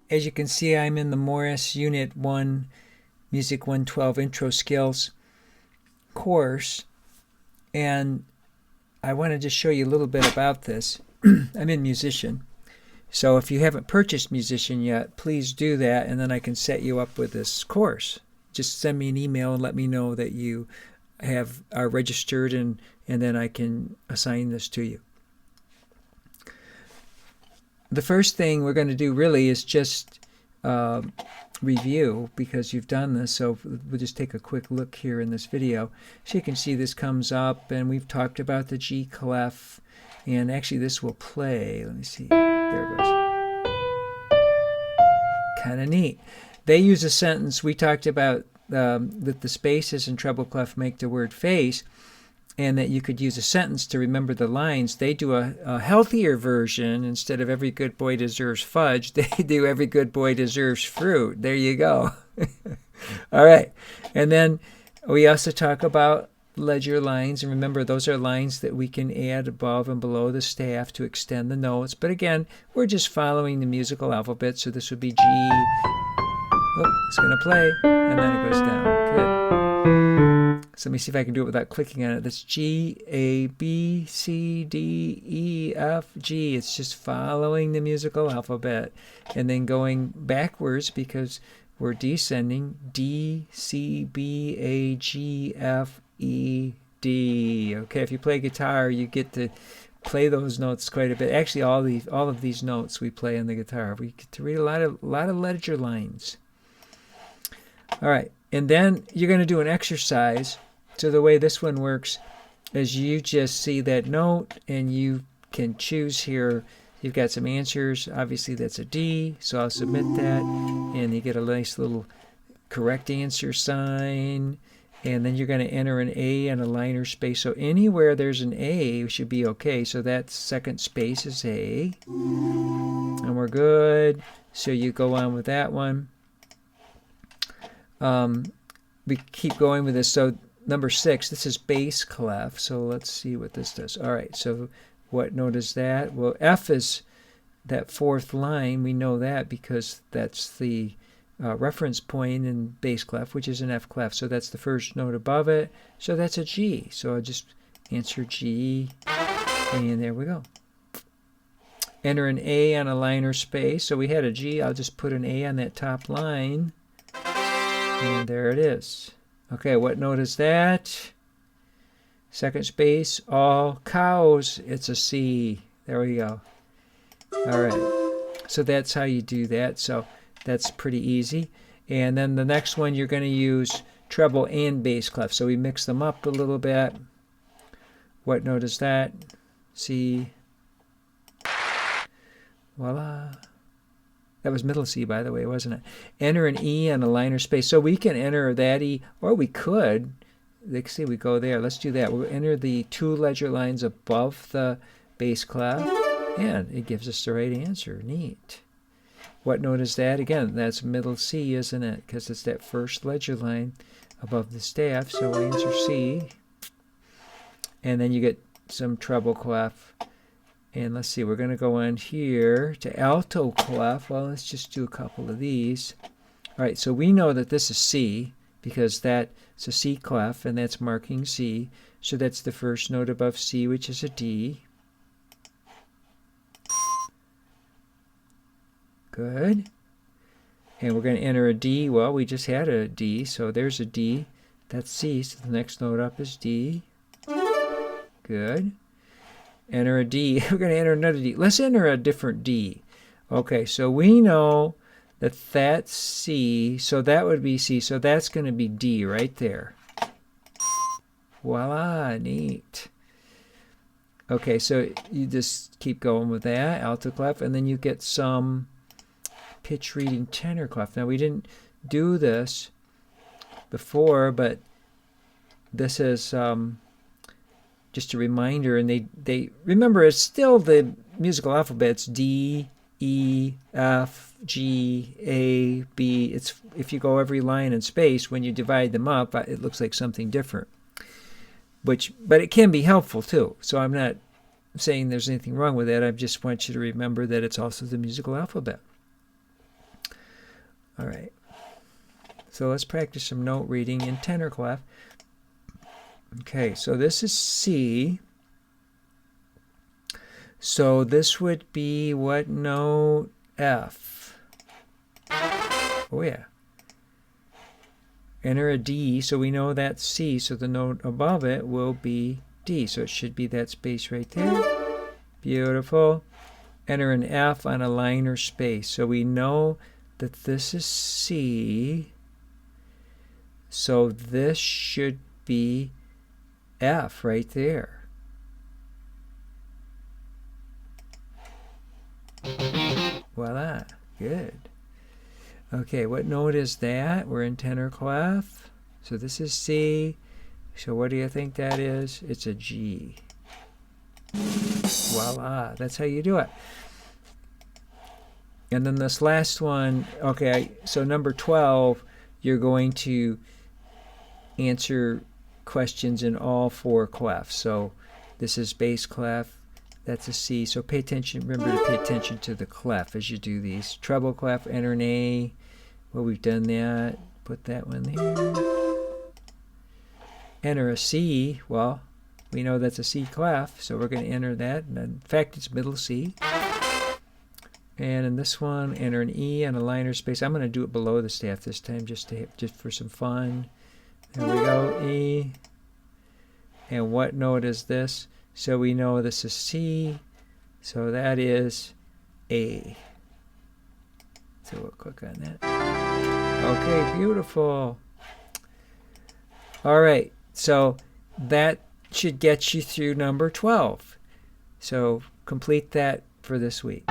As you can see, I'm in the Morris Unit 1 Music 112 Intro Skills course, and I want to just show you a little bit about this. I'm in Musician, so if you haven't purchased Musician yet, please do that, and then I can set you up with this course. Just send me an email and let me know that you are registered, and then I can assign this to you. The first thing we're going to do really is just review, because you've done this, so we'll just take a quick look here in this video. So you can see this comes up, and we've talked about the G clef, and actually this will play. Let me see. There it goes. Kind of neat. They use a sentence. We talked about that the spaces in treble clef make the word face, and that you could use a sentence to remember the lines. They do a healthier version. Instead of every good boy deserves fudge, they do every good boy deserves fruit. There you go. All right. And then we also talk about ledger lines. And remember, those are lines that we can add above and below the staff to extend the notes. But again, we're just following the musical alphabet. So this would be G. Oh, it's going to play. And then it goes down. Good. So let me see if I can do it without clicking on it. That's G, A, B, C, D, E, F, G. It's just following the musical alphabet and then going backwards because we're descending. D, C, B, A, G, F, E, D. Okay, if you play guitar, you get to play those notes quite a bit. Actually, all of these notes we play on the guitar. We get to read a lot of ledger lines. All right. And then you're going to do an exercise. So the way this one works is you just see that note and you can choose here. You've got some answers. Obviously that's a D, so I'll submit that. And you get a nice little correct answer sign. And then you're going to enter an A and a liner space. So anywhere there's an A should be okay. So that second space is A. And we're good. So you go on with that one. We keep going with this. So number 6, this is bass clef. So let's see what this does. All right, so what note is that? Well, F is that 4th line. We know that because that's the reference point in bass clef, which is an F clef. So that's the first note above it. So that's a G. So I'll just answer G, and there we go. Enter an A on a liner space. So we had a G. I'll just put an A on that top line. And there it is. Okay, what note is that? Second space, all cows. It's a C. There we go. All right. So that's how you do that. So that's pretty easy. And then the next one, you're going to use treble and bass clef. So we mix them up a little bit. What note is that? C. Voila. That was middle C, by the way, wasn't it? Enter an E on a liner space. So we can enter that E, or we could. Let's see, we go there. Let's do that. We'll enter the 2 ledger lines above the bass clef, and it gives us the right answer. Neat. What note is that? Again, that's middle C, isn't it? Because it's that first ledger line above the staff. So we answer C. And then you get some treble clef. And let's see, we're going to go on here to alto clef. Well, let's just do a couple of these. All right, so we know that this is C because that's a C clef, and that's marking C. So that's the first note above C, which is a D. Good. And we're going to enter a D. Well, we just had a D, so there's a D. That's C, so the next note up is D. Good. Enter a D. We're going to enter another D. Let's enter a different D. Okay, so we know that that's C, so that would be C, so that's going to be D right there. Voila, neat. Okay, so you just keep going with that, alto clef, and then you get some pitch reading tenor clef. Now, we didn't do this before, but this is just a reminder, and they remember it's still the musical alphabets D, E, F, G, A, B. It's if you go every line in space, when you divide them up, it looks like something different. But it can be helpful too. So I'm not saying there's anything wrong with that. I just want you to remember that it's also the musical alphabet. All right. So let's practice some note reading in tenor clef. Okay, so this is C. So this would be what note? F. Oh yeah. Enter a D, so we know that's C, so the note above it will be D. So it should be that space right there. Beautiful. Enter an F on a line or space. So we know that this is C. So this should be F right there. Voila. Good. Okay, what note is that? We're in tenor clef. So this is C. So what do you think that is? It's a G. Voila. That's how you do it. And then this last one, okay, so number 12, you're going to answer questions in all 4 clefs. So this is bass clef, that's a C. So pay attention, remember to pay attention to the clef as you do these. Treble clef, enter an A. Well, we've done that. Put that one there. Enter a C. Well, we know that's a C clef, so we're going to enter that. And in fact, it's middle C. And in this one, enter an E on a liner space. I'm going to do it below the staff this time just for some fun. There we go, E. And what note is this? So we know this is C. So that is A. So we'll click on that. Okay, beautiful. All right, so that should get you through number 12. So complete that for this week.